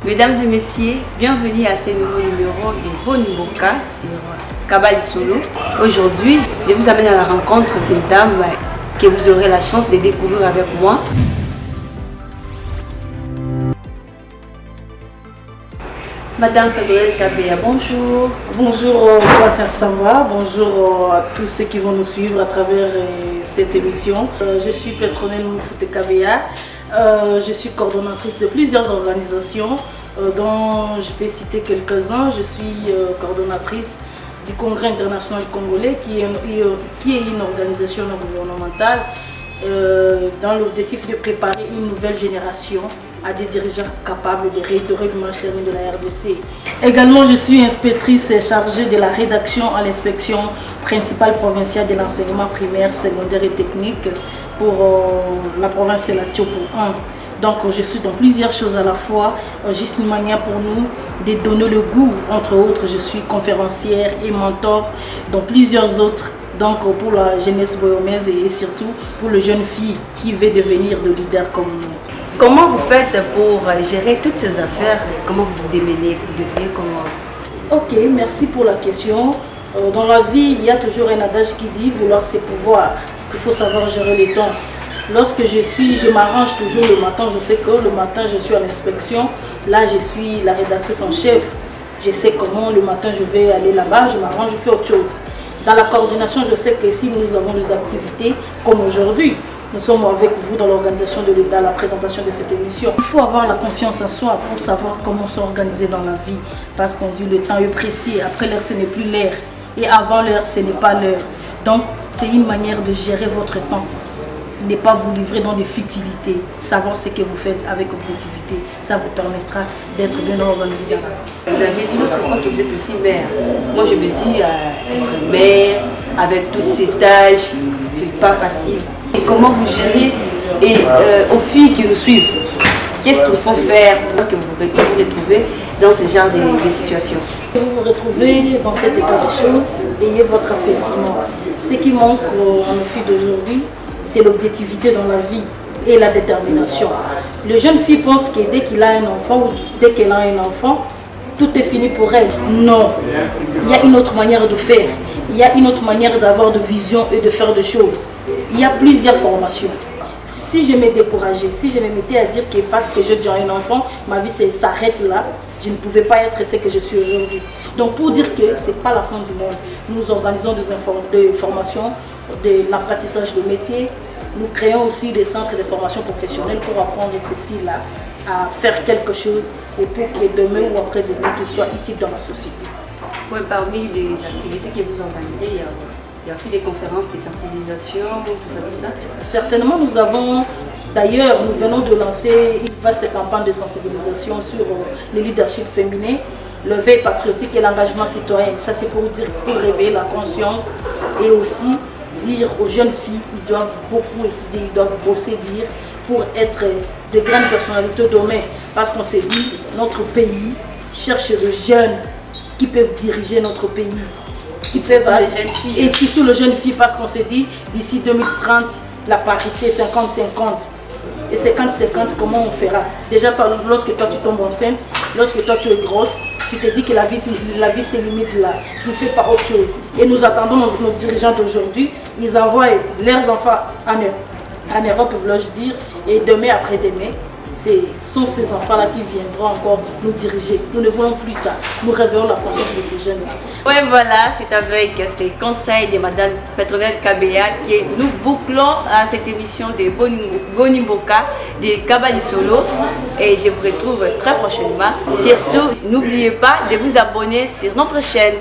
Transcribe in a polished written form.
Mesdames et messieurs, bienvenue à ce nouveau numéro de Bonimboka sur Kabali Solo. Aujourd'hui, je vous amène à la rencontre d'une dame que vous aurez la chance de découvrir avec moi. Madame Pedroel Kabea, bonjour. Bonjour Boissin Samba, bonjour à tous ceux qui vont nous suivre à travers cette émission. Je suis Petronelle Moufoute Kabea, je suis coordonnatrice de plusieurs organisations dont je peux citer quelques-uns. Je suis coordonnatrice du Congrès international congolais qui est une organisation non gouvernementale dans l'objectif de préparer une nouvelle génération à des dirigeants capables de redorer l'image de la RDC. Également, je suis inspectrice chargée de la rédaction à l'inspection principale provinciale de l'enseignement primaire, secondaire et technique pour la province de la Tchopo 1. Donc, je suis dans plusieurs choses à la fois, juste une manière pour nous de donner le goût. Entre autres, je suis conférencière et mentor dans plusieurs autres. Donc pour la jeunesse boyomaise et surtout pour les jeunes filles qui veulent devenir de leaders comme nous. Comment vous faites pour gérer toutes ces affaires? Comment vous vous démenez? Vous devenez comment? Ok, merci pour la question. Dans la vie, il y a toujours un adage qui dit vouloir c'est pouvoir. Il faut savoir gérer le temps. Lorsque je m'arrange toujours le matin. Je sais que le matin je suis à l'inspection. Là je suis la rédactrice en chef. Je sais comment le matin je vais aller là-bas, je m'arrange, je fais autre chose. Dans la coordination, je sais que si nous avons des activités comme aujourd'hui, nous sommes avec vous dans l'organisation de l'État, la présentation de cette émission. Il faut avoir la confiance en soi pour savoir comment s'organiser dans la vie. Parce qu'on dit le temps est précis, après l'heure ce n'est plus l'heure. Et avant l'heure ce n'est pas l'heure. Donc c'est une manière de gérer votre temps. Ne pas vous livrer dans des futilités, savoir ce que vous faites avec objectivité, ça vous permettra d'être bien organisé dans la vie. Vous avez dit l'autre fois que vous êtes aussi mère. Moi je me dis, être mère, avec toutes ces tâches, c'est pas facile. Et comment vous gérez et aux filles qui nous suivent, qu'est-ce qu'il faut faire pour que vous vous retrouvez dans ce genre de situation? Vous vous retrouvez dans cet état de choses, ayez votre apaisement. Ce qui manque aux filles d'aujourd'hui, c'est l'objectivité dans la vie et la détermination. Les jeunes filles pensent que dès qu'il a un enfant ou dès qu'elle a un enfant, tout est fini pour elle. Non, il y a une autre manière de faire. Il y a une autre manière d'avoir de vision et de faire des choses. Il y a plusieurs formations. Si je me décourageais, si je me mettais à dire que parce que j'ai déjà un enfant, ma vie s'arrête là, je ne pouvais pas être ce que je suis aujourd'hui. Donc pour dire que ce n'est pas la fin du monde, nous organisons des formations, de l'apprentissage de métier. Nous créons aussi des centres de formation professionnelle pour apprendre ces filles-là à faire quelque chose et pour que demain ou après-demain, qu'ils soient utiles dans la société. Oui, parmi les activités que vous organisez, il y a aussi des conférences de sensibilisation, tout ça. Certainement, d'ailleurs, nous venons de lancer une vaste campagne de sensibilisation sur le leadership féminin, le veille patriotique et l'engagement citoyen. Ça, c'est pour réveiller la conscience et aussi dire aux jeunes filles, ils doivent beaucoup étudier, ils doivent bosser, pour être de grandes personnalités demain. Parce qu'on s'est dit, notre pays cherche les jeunes qui peuvent diriger notre pays. Les jeunes filles. Et surtout les jeunes filles, parce qu'on s'est dit, d'ici 2030, la parité 50-50. Et 50-50, comment on fera? Déjà, lorsque toi tu tombes enceinte, lorsque toi tu es grosse, tu te dis que la vie se limite là. Tu ne fais pas autre chose. Et nous attendons nos dirigeants d'aujourd'hui, ils envoient leurs enfants en Europe, veux-je dire, et demain après-demain, ce sont ces enfants-là qui viendront encore nous diriger. Nous ne voulons plus ça. Nous réveillons la conscience de ces jeunes-là. Oui, voilà, c'est avec ces conseils de Madame Petronelle Kabea que nous bouclons à cette émission de Bonimboka de Kabali Solo. Et je vous retrouve très prochainement. Surtout, n'oubliez pas de vous abonner sur notre chaîne.